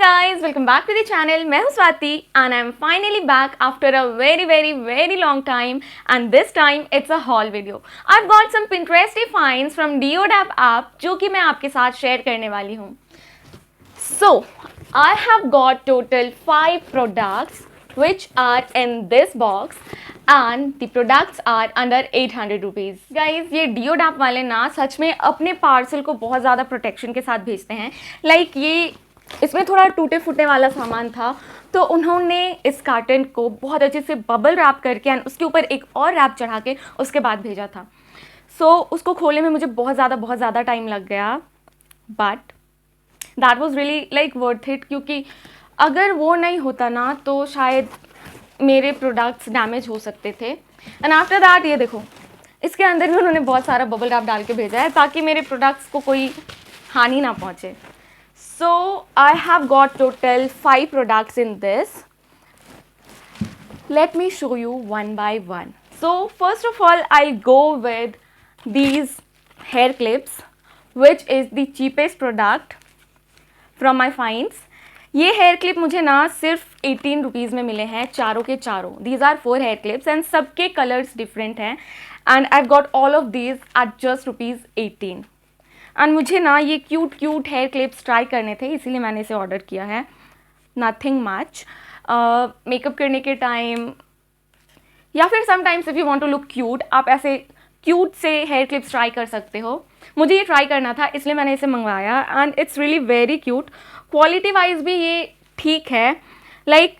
guys, welcome back to the channel. मैं हूँ Swati and I'm finally back after a very long time, and this time it's a haul video. I've got some Pinteresty finds from Deodap app जो कि मैं आपके साथ share करने वाली हूँ. So I have got total 5 products which are in this box and the products are under 800 rupees. Guys, ये Deodap वाले ना सच में अपने पार्सल को बहुत ज़्यादा प्रोटेक्शन के साथ भेजते हैं. लाइक ये इसमें थोड़ा टूटे फूटने वाला सामान था तो उन्होंने इस कार्टन को बहुत अच्छे से बबल रैप करके एंड उसके ऊपर एक और रैप चढ़ा के उसके बाद भेजा था. उसको खोलने में मुझे बहुत ज़्यादा टाइम लग गया, but that was really like worth it, क्योंकि अगर वो नहीं होता ना तो शायद मेरे प्रोडक्ट्स डैमेज हो सकते थे. एंड आफ्टर दैट ये देखो, इसके अंदर भी उन्होंने बहुत सारा बबल रैप डाल के भेजा है ताकि मेरे प्रोडक्ट्स को कोई हानि ना पहुँचे. So I have got total 5 products in this. Let me show you one by one. So first of all, I'll go with these hair clips, which is the cheapest product from my finds. ये hair clip मुझे ना सिर्फ 18 rupees में मिले हैं, चारों के चारों. These are 4 hair clips and सबके कलर्स डिफरेंट हैं and I've got all of these at just ₹18. And मुझे ना ये क्यूट हेयर क्लिप्स ट्राई करने थे, इसीलिए मैंने इसे ऑर्डर किया है. Nothing much. मेकअप करने के टाइम या फिर sometimes if you want to look cute, आप ऐसे क्यूट से हेयर क्लिप्स ट्राई कर सकते हो. मुझे ये ट्राई करना था इसलिए मैंने इसे मंगवाया and it's really very cute. Quality wise भी ये ठीक है. लाइक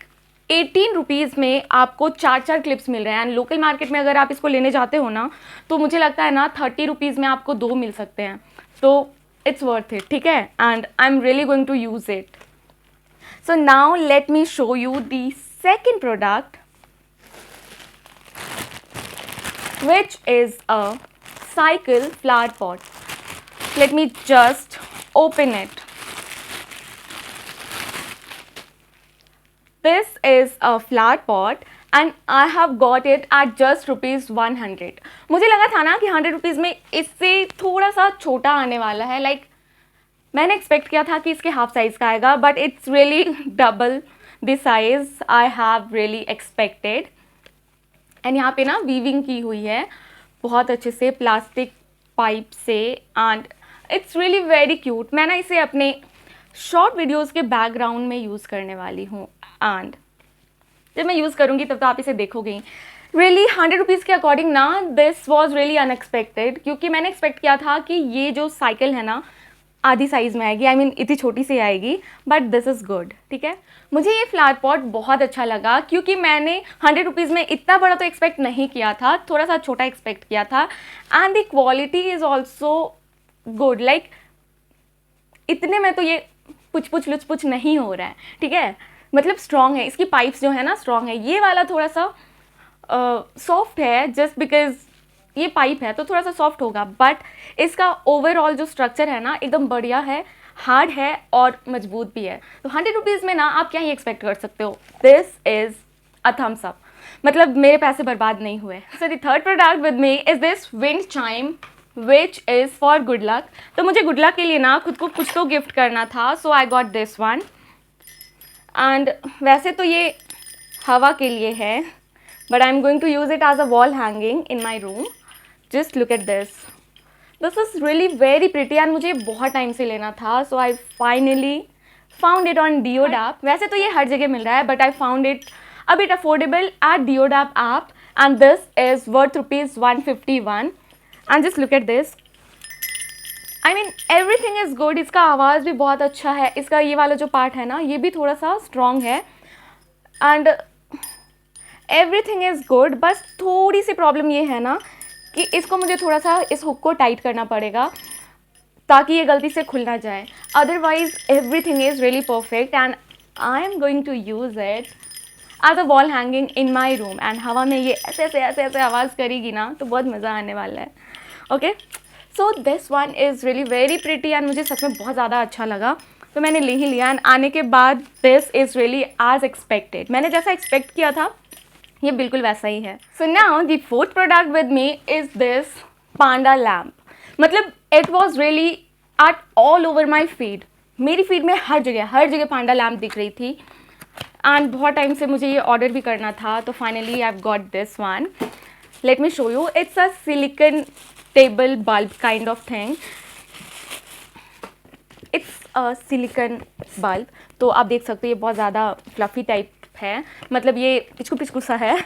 18 रुपीज़ में आपको 4 क्लिप्स मिल रहे हैं एंड लोकल मार्केट में अगर आप इसको लेने जाते हो ना तो मुझे लगता है ना 30 रुपीज़ में आपको 2 मिल सकते हैं. तो इट्स वर्थ इट, ठीक है, and I am really going to use it. So now let me show you the second product, which is a cycle flower pot. Let me just open it. This is a flower pot and I have got it at just ₹100. मुझे लगा था ना कि 100 rupees में इससे थोड़ा सा छोटा आने वाला है. लाइक मैंने एक्सपेक्ट किया था कि इसके हाफ साइज़ का आएगा, but it's really double the size I have really expected. And यहाँ पे ना वीविंग की हुई है बहुत अच्छे से प्लास्टिक पाइप से and it's really very cute. मैं ना इसे अपने शॉर्ट वीडियोस के बैकग्राउंड में यूज़ करने वाली हूँ एंड जब मैं यूज़ करूँगी तब तो आप इसे देखोगे. रियली 100 रुपीज़ के अकॉर्डिंग ना दिस वॉज रियली अनएक्सपेक्टेड, क्योंकि मैंने एक्सपेक्ट किया था कि ये जो साइकिल है ना आधी साइज़ में आएगी, आई मीन इतनी छोटी सी आएगी, बट दिस इज़ गुड. ठीक है, मुझे ये फ्लावर पॉट बहुत अच्छा लगा क्योंकि मैंने 100 रुपीज़ में इतना बड़ा तो एक्सपेक्ट नहीं किया था, थोड़ा सा छोटा एक्सपेक्ट किया था. And the quality is also good. Like इतने में तो ये पुछ लुच नहीं हो रहा है, ठीक है, मतलब स्ट्रॉन्ग है. इसकी पाइप्स जो है ना स्ट्रॉन्ग है. ये वाला थोड़ा सा सॉफ्ट है जस्ट बिकॉज ये पाइप है तो थोड़ा सा सॉफ्ट होगा, बट इसका ओवरऑल जो स्ट्रक्चर है ना एकदम बढ़िया है, हार्ड है और मजबूत भी है. तो 100 रुपीज़ में ना आप क्या ही एक्सपेक्ट कर सकते हो. This is a thumbs up, मतलब मेरे पैसे बर्बाद नहीं हुए. So the third product with me is this wind chime which is for good luck. तो मुझे गुड लक के लिए ना खुद को कुछ तो गिफ्ट करना था, so I got this one. And वैसे तो ये हवा के लिए है, but I am going to use it as a wall hanging in my room. Just look at this. This is really very pretty and मुझे बहुत टाइम से लेना था, so I finally found it on Deodap. वैसे तो ये हर जगह मिल रहा है, but I found it a bit affordable eight Deodap app and this is worth ₹151. And just look at this. I mean everything is good. इसका आवाज़ भी बहुत अच्छा है. इसका ये वाला जो पार्ट है ना ये भी थोड़ा सा स्ट्रॉन्ग है एंड एवरीथिंग इज़ गुड. बस थोड़ी सी प्रॉब्लम ये है ना कि इसको मुझे थोड़ा सा इस हुक को टाइट करना पड़ेगा ताकि ये गलती से खुल ना जाए. Otherwise everything is really perfect and I am going to use it as a wall hanging in my room. And हवा में ये ऐसे आवाज़ करेगी ना तो बहुत मज़ा आने वाला है. Okay, so this one is really very pretty and मुझे सच में बहुत ज़्यादा अच्छा लगा, तो मैंने ले ही लिया. एंड आने के बाद this is really as expected. मैंने जैसा एक्सपेक्ट किया था ये बिल्कुल वैसा ही है. So now the fourth product with me is this panda lamp. मतलब it was really at all over my feed. मेरी फीड में हर जगह पांडा लैम्प दिख रही थी एंड बहुत टाइम से मुझे ये ऑर्डर भी करना था, तो finally I have got this one. Late me show you. It's a silicon table bulb kind of thing. It's a silicon bulb. तो आप देख सकते हो ये बहुत ज़्यादा फ्लफ़ी टाइप है, मतलब ये पिचकू पिचकू सा है.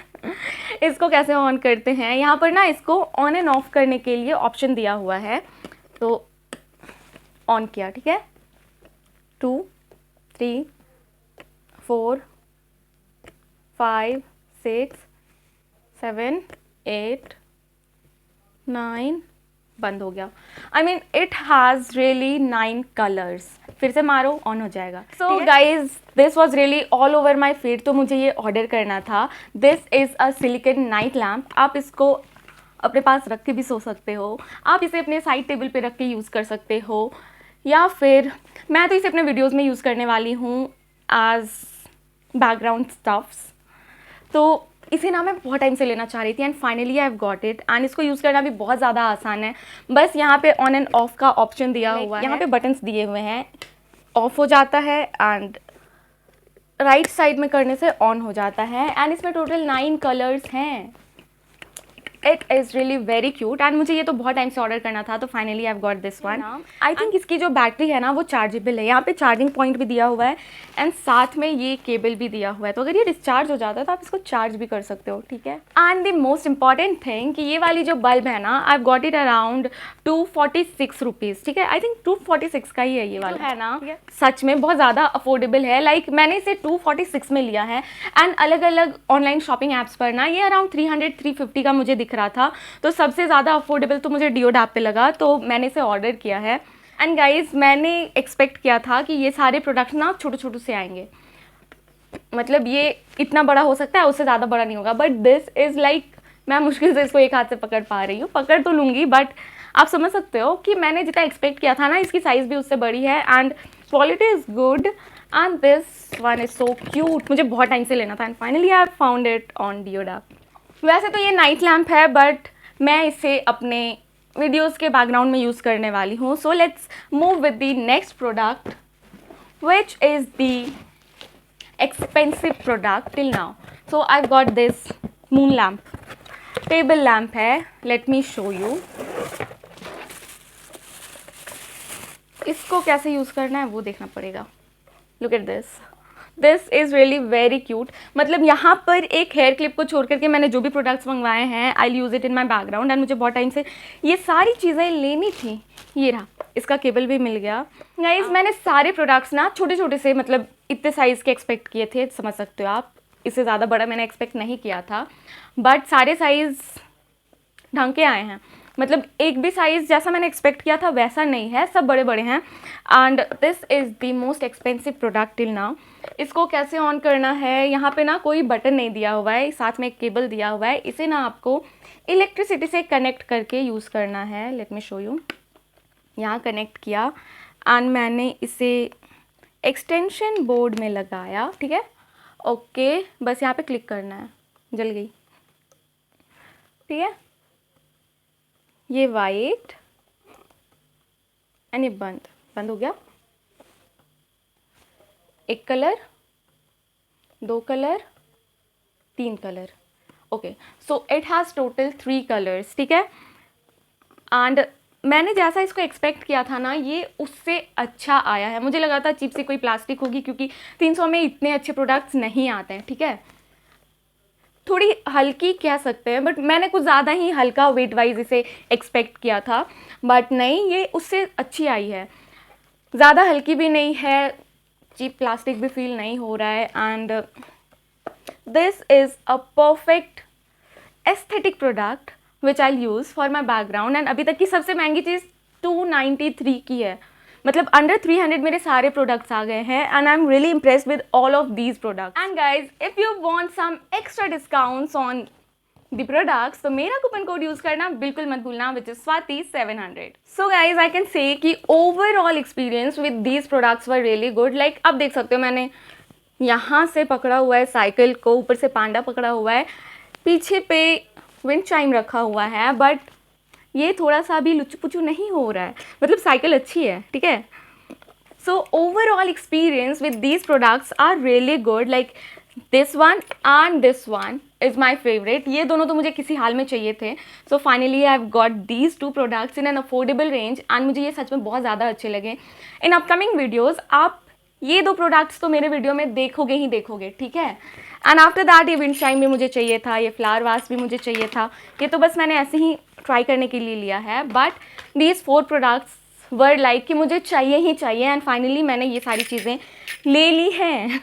इसको कैसे ऑन करते हैं, यहाँ पर ना इसको ऑन एंड ऑफ करने के लिए ऑप्शन दिया हुआ है. तो ऑन किया, ठीक है. 2 3 4 5 6 7 8 9 बंद हो गया. I mean it has really 9 colours. फिर से मारो, ऑन हो जाएगा. So guys this was really all over my feed. तो मुझे ये ऑर्डर करना था. This is a silicon night lamp. आप इसको अपने पास रख के भी सो सकते हो, आप इसे अपने साइड टेबल पे रख के यूज़ कर सकते हो, या फिर मैं तो इसे अपने वीडियोज़ में यूज़ करने वाली हूँ एज बैकग्राउंड स्टफ्स. तो इसे ना मैं बहुत टाइम से लेना चाह रही थी and finally I have got it. And इसको यूज़ करना भी बहुत ज़्यादा आसान है. बस यहाँ पे ऑन एंड ऑफ का ऑप्शन दिया हुआ है, यहाँ पे बटन्स दिए हुए हैं. ऑफ हो जाता है एंड राइट साइड में करने से ऑन हो जाता है. एंड इसमें टोटल 9 कलर्स हैं. It is really very cute. And मुझे ये तो बहुत टाइम से ऑर्डर करना था, तो finally I have got this one. I think इसकी जो बैटरी है ना वो चार्जेबल है. यहाँ पे चार्जिंग पॉइंट भी दिया हुआ है एंड साथ में ये केबल भी दिया हुआ है. तो अगर ये डिस्चार्ज हो जाता है तो आप इसको चार्ज भी कर सकते हो, ठीक है. And the most important thing कि ये वाली जो बल्ब है ना, I got it around 246 rupees, ठीक है. आई थिंक 246 का ही है ये वाला, है ना. सच में बहुत ज़्यादा अफोर्डेबल है. लाइक मैंने इसे 246 में लिया है एंड अलग अलग ऑनलाइन शॉपिंग ऐप्स पर ना ये अराउंड 300-350 का मुझे दिख रहा था. तो सबसे ज़्यादा अफोर्डेबल तो मुझे डिओड ऐप पे लगा, तो मैंने इसे ऑर्डर किया है. एंड गाइज मैंने एक्सपेक्ट किया था कि ये सारे प्रोडक्ट्स ना छोटे छोटे से आएंगे, मतलब ये इतना बड़ा हो सकता है, उससे ज़्यादा बड़ा नहीं होगा. बट दिस इज़ लाइक, मैं मुश्किल से इसको एक हाथ से पकड़ पा रही हूँ. पकड़ तो लूँगी बट आप समझ सकते हो कि मैंने जितना एक्सपेक्ट किया था ना, इसकी साइज़ भी उससे बड़ी है and quality is good. And this one is so cute. मुझे बहुत टाइम से लेना था and finally I found it on Deodap. वैसे तो ये नाइट लैम्प है बट मैं इसे अपने वीडियोस के बैकग्राउंड में यूज़ करने वाली हूँ. So let's move with the next product which is the expensive product till now. So I got this moon lamp. Table lamp है. Let me show you. इसको कैसे यूज़ करना है वो देखना पड़ेगा. Look at this. This is really very cute. मतलब यहाँ पर एक हेयर क्लिप को छोड़ करके मैंने जो भी प्रोडक्ट्स मंगवाए हैं, I use it in my background. And मुझे बहुत टाइम से ये सारी चीज़ें लेनी थी. ये रहा, इसका केबल भी मिल गया. गाइस मैंने सारे प्रोडक्ट्स ना छोटे छोटे से, मतलब इतने साइज़ के एक्सपेक्ट किए थे, समझ सकते हो आप. इससे ज़्यादा बड़ा मैंने एक्सपेक्ट नहीं किया था, बट सारे साइज़ ढंग के आए हैं. मतलब एक भी साइज़ जैसा मैंने एक्सपेक्ट किया था वैसा नहीं है, सब बड़े बड़े हैं. And this is the most expensive product till now. इसको कैसे ऑन करना है, यहाँ पे ना कोई बटन नहीं दिया हुआ है, साथ में एक केबल दिया हुआ है. इसे ना आपको इलेक्ट्रिसिटी से कनेक्ट करके यूज़ करना है. Let me show you. यहाँ कनेक्ट किया एंड मैंने इसे एक्सटेंशन बोर्ड में लगाया, ठीक है. ओके, बस यहाँ पे क्लिक करना है. जल गई, ठीक है. ये वाइट एंड ये बंद हो गया. एक colour, 2 colour, 3 colour. Okay, so it has total 3 colours, ठीक है. एंड मैंने जैसा इसको एक्सपेक्ट किया था ना, ये उससे अच्छा आया है. मुझे लगा था चिप से कोई प्लास्टिक होगी, क्योंकि 300 में इतने अच्छे प्रोडक्ट्स नहीं आते हैं, ठीक है. थोड़ी हल्की कह सकते हैं, बट मैंने कुछ ज़्यादा ही हल्का वेट वाइज इसे एक्सपेक्ट किया था, बट नहीं, ये उससे अच्छी आई है. ज़्यादा हल्की भी नहीं है, चीप प्लास्टिक भी फील नहीं हो रहा है. And this is a perfect aesthetic product which I use for my background. And अभी तक की सबसे महंगी चीज़ 293 की है. मतलब अंडर 300 मेरे सारे प्रोडक्ट्स आ गए हैं. And I am really impressed with all of these products. And guys if you want some extra discounts on the products, तो मेरा कूपन कोड यूज़ करना बिल्कुल मत भूलना, which is Swati 700. So guys I can say कि overall experience with these products were really good. Like अब देख सकते हो, मैंने यहाँ से पकड़ा हुआ है साइकिल को, ऊपर से पांडा पकड़ा हुआ है, पीछे पे विंड चाइम रखा हुआ है, बट ये थोड़ा सा भी लुचू पुचू नहीं हो रहा है. मतलब साइकिल अच्छी है, ठीक है. So overall experience with these products are really good. Like this one and this one is my favorite. ये दोनों तो मुझे किसी हाल में चाहिए थे. So finally I have got these two products in an affordable range and मुझे ये सच में बहुत ज़्यादा अच्छे लगे. In upcoming videos आप ये दो प्रोडक्ट्स तो मेरे वीडियो में देखोगे ही देखोगे, ठीक है. एंड आफ्टर दैट ये विंड शाइन भी मुझे चाहिए था, ये फ्लावर वास भी मुझे चाहिए था. ये तो बस मैंने ऐसे ही ट्राई करने के लिए लिया है. But these 4 products were like कि मुझे चाहिए ही चाहिए. एंड फाइनली मैंने ये सारी चीज़ें ले ली हैं.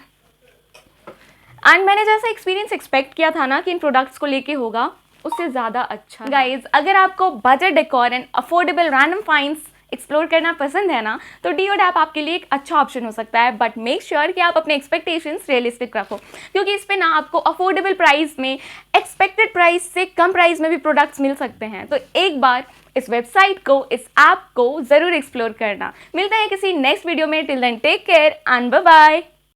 एंड मैंने जैसा एक्सपीरियंस एक्सपेक्ट किया था ना कि इन प्रोडक्ट्स को लेके होगा, उससे ज़्यादा अच्छा. गाइज, अगर आपको budget decor and affordable random finds explore करना पसंद है ना, तो डीओड ऐप आपके लिए एक अच्छा ऑप्शन हो सकता है. बट मेक श्योर कि आप अपने एक्सपेक्टेशंस रियलिस्टिक रखो, क्योंकि इस पे ना आपको अफोर्डेबल प्राइस में एक्सपेक्टेड प्राइस से कम प्राइस में भी प्रोडक्ट्स मिल सकते हैं. तो एक बार इस वेबसाइट को, इस ऐप को ज़रूर एक्सप्लोर करना. मिलते हैं किसी नेक्स्ट वीडियो में. Till then take care and bye bye.